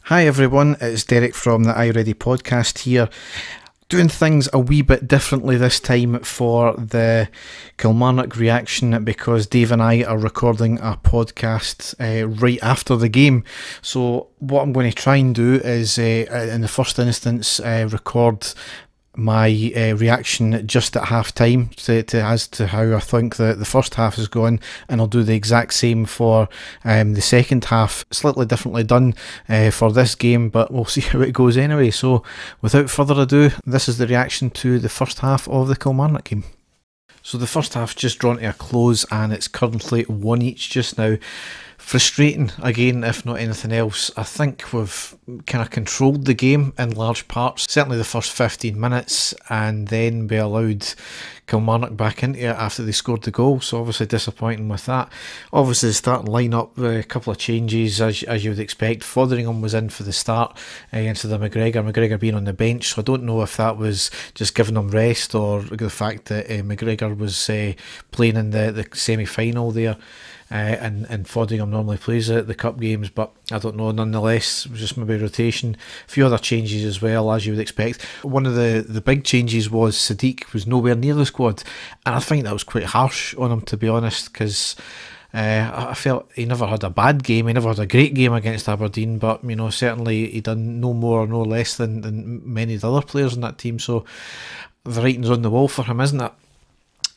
Hi everyone, it's Derek from the iReady podcast here, doing things a wee bit differently this time for the Kilmarnock reaction because Dave and I are recording a podcast right after the game. So what I'm going to try and do is, in the first instance, record my reaction just at half time as to how I think the first half has gone, and I'll do the exact same for the second half, slightly differently done for this game, but we'll see how it goes anyway. So without further ado, this is the reaction to the first half of the Kilmarnock game. So the first half just drawn to a close and it's currently 1 each just now. Frustrating again, if not anything else. I think we've kind of controlled the game in large parts, certainly the first 15 minutes, and then we allowed Kilmarnock back into it after they scored the goal, so obviously disappointing with that. Obviously the starting line-up, a couple of changes as you would expect. Fotheringham was in for the start instead of McGregor being on the bench, so I don't know if that was just giving him rest or the fact that McGregor was playing in the semi-final there. And Fotheringham normally plays the cup games, but I don't know, nonetheless it was just maybe rotation. A few other changes as well, as you would expect. One of the big changes was Sadiq was nowhere near the squad, and I think that was quite harsh on him, to be honest, because I felt he never had a bad game, he never had a great game against Aberdeen, but you know, certainly he done no more or no less than many of the other players in that team, so the writing's on the wall for him, isn't it?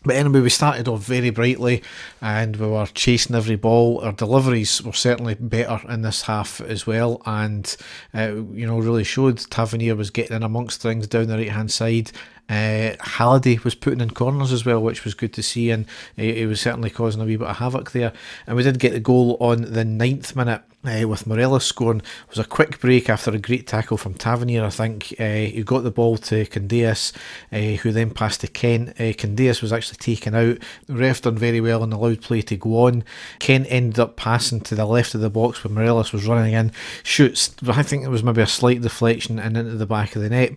But anyway, we started off very brightly and we were chasing every ball. Our deliveries were certainly better in this half as well, and you know, really showed. Tavernier was getting in amongst things down the right hand side. Halliday was putting in corners as well, which was good to see, and he was certainly causing a wee bit of havoc there. And we did get the goal on the 9th minute with Morelos scoring. It was a quick break after a great tackle from Tavernier, I think. He got the ball to Candeias, who then passed to Kent. Candeias was actually taken out. The ref done very well and allowed play to go on. Kent ended up passing to the left of the box when Morelos was running in. Shoots, I think it was maybe a slight deflection and into the back of the net.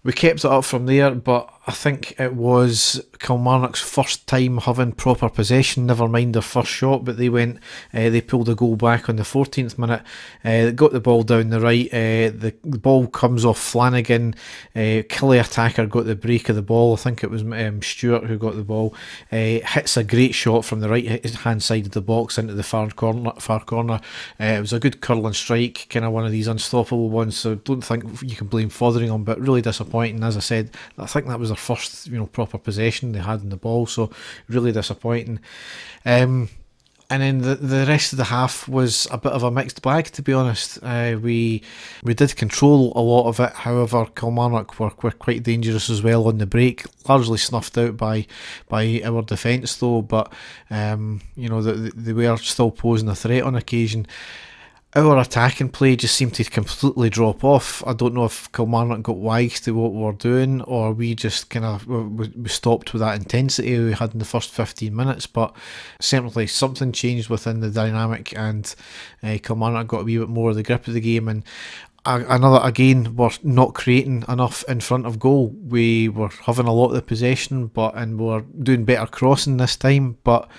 We kept it up from there, but I think it was Kilmarnock's first time having proper possession, never mind their first shot, but they pulled a goal back on the 14th minute, got the ball down the right, the ball comes off Flanagan, Killie attacker got the break of the ball, I think it was Stewart who got the ball, hits a great shot from the right hand side of the box into the far corner. It was a good curling strike, kind of one of these unstoppable ones, so don't think you can blame Fotheringham, but really disappointing. As I said, I think that was their first, you know, proper possession they had in the ball, so really disappointing. And then the rest of the half was a bit of a mixed bag, to be honest. We did control a lot of it, however Kilmarnock were quite dangerous as well on the break, largely snuffed out by our defence though, but you know, they were still posing a threat on occasion. Our attacking play just seemed to completely drop off. I don't know if Kilmarnock got wise to what we were doing, or we just kind of we stopped with that intensity we had in the first 15 minutes, but certainly something changed within the dynamic, and Kilmarnock got a wee bit more of the grip of the game, and again, we're not creating enough in front of goal. We were having a lot of the possession, and we were doing better crossing this time, but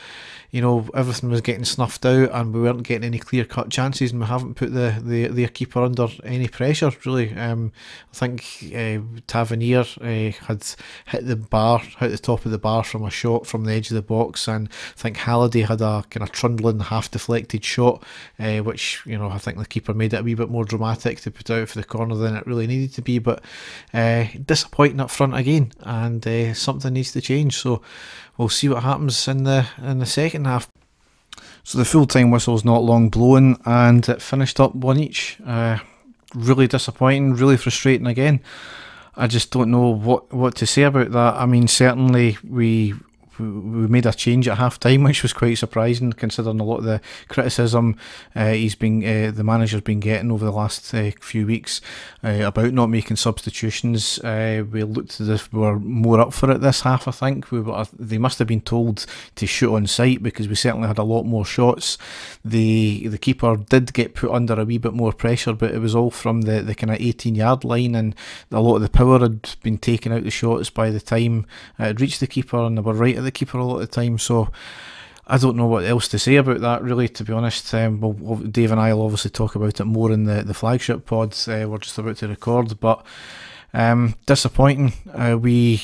you know, everything was getting snuffed out and we weren't getting any clear-cut chances, and we haven't put their keeper under any pressure, really. I think Tavernier had hit the top of the bar from a shot from the edge of the box, and I think Halliday had a kind of trundling, half-deflected shot, which, you know, I think the keeper made it a wee bit more dramatic to put out for the corner than it really needed to be, but disappointing up front again, and something needs to change, so we'll see what happens in the second half. So the full-time whistle's not long blown and it finished up 1 each. Really disappointing, really frustrating again. I just don't know what to say about that. I mean, certainly we made a change at half time, which was quite surprising considering a lot of the criticism the manager's been getting over the last few weeks about not making substitutions. We looked as if we were more up for it this half. I think they must have been told to shoot on sight, because we certainly had a lot more shots. The keeper did get put under a wee bit more pressure, but it was all from the kind of 18-yard line, and a lot of the power had been taken out the shots by the time it reached the keeper, and they were right at the keeper a lot of the time. So I don't know what else to say about that, really, to be honest. Well, Dave and I will obviously talk about it more in the flagship pods we're just about to record, but disappointing. We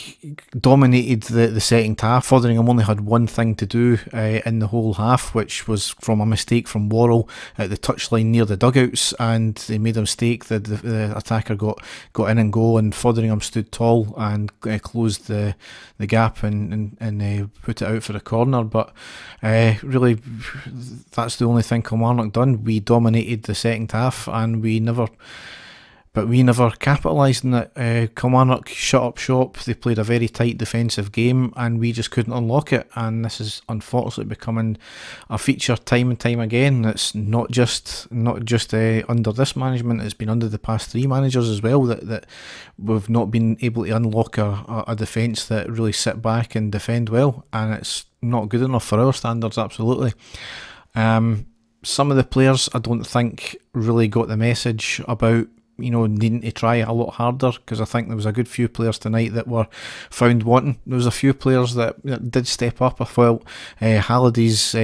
dominated the second half. Fotheringham only had one thing to do in the whole half, which was from a mistake from Worrell at the touchline near the dugouts, and they made a mistake. The attacker got in and go, and Fotheringham stood tall and closed the gap and put it out for a corner. But really, that's the only thing Kilmarnock done. We dominated the second half, and we never capitalised on it. Kilmarnock shut up shop. They played a very tight defensive game, and we just couldn't unlock it. And this is unfortunately becoming a feature time and time again. It's not just under this management. It's been under the past 3 managers as well that we've not been able to unlock a defence that really sit back and defend well, and it's not good enough for our standards. Absolutely. Some of the players I don't think really got the message about needing to try a lot harder, because I think there was a good few players tonight that were found wanting. There was a few players that did step up. I felt Halliday's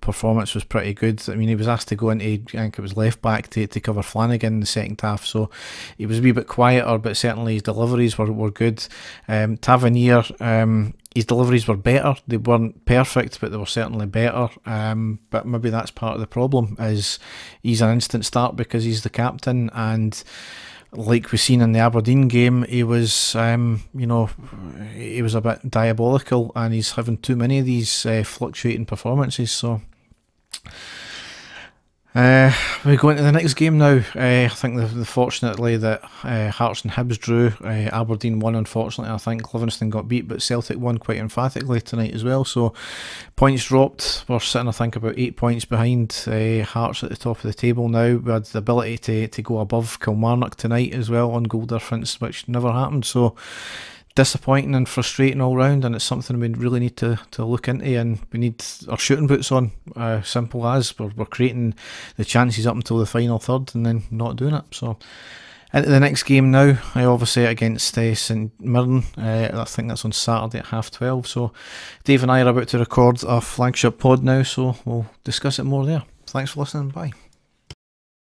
performance was pretty good. I mean, he was asked to go into, I think it was left back to cover Flanagan in the second half, so he was a wee bit quieter, but certainly his deliveries were good. Tavernier, his deliveries were better. They weren't perfect, but they were certainly better. But maybe that's part of the problem, is he's an instant start because he's the captain, and like we've seen in the Aberdeen game, he was, he was a bit diabolical, and he's having too many of these fluctuating performances. So we go into the next game now. I think fortunately that Hearts and Hibs drew. Aberdeen won, unfortunately. I think Livingston got beat, but Celtic won quite emphatically tonight as well. So points dropped. We're sitting, I think, about 8 points behind Hearts at the top of the table now. We had the ability to go above Kilmarnock tonight as well on goal difference, which never happened. So disappointing and frustrating all round, and it's something we really need to look into, and we need our shooting boots on. Simple as. We're creating the chances up until the final third and then not doing it. So into the next game now, obviously against St Mirren. I think that's on Saturday at 12:30. So Dave and I are about to record our flagship pod now, so we'll discuss it more there. Thanks for listening. Bye.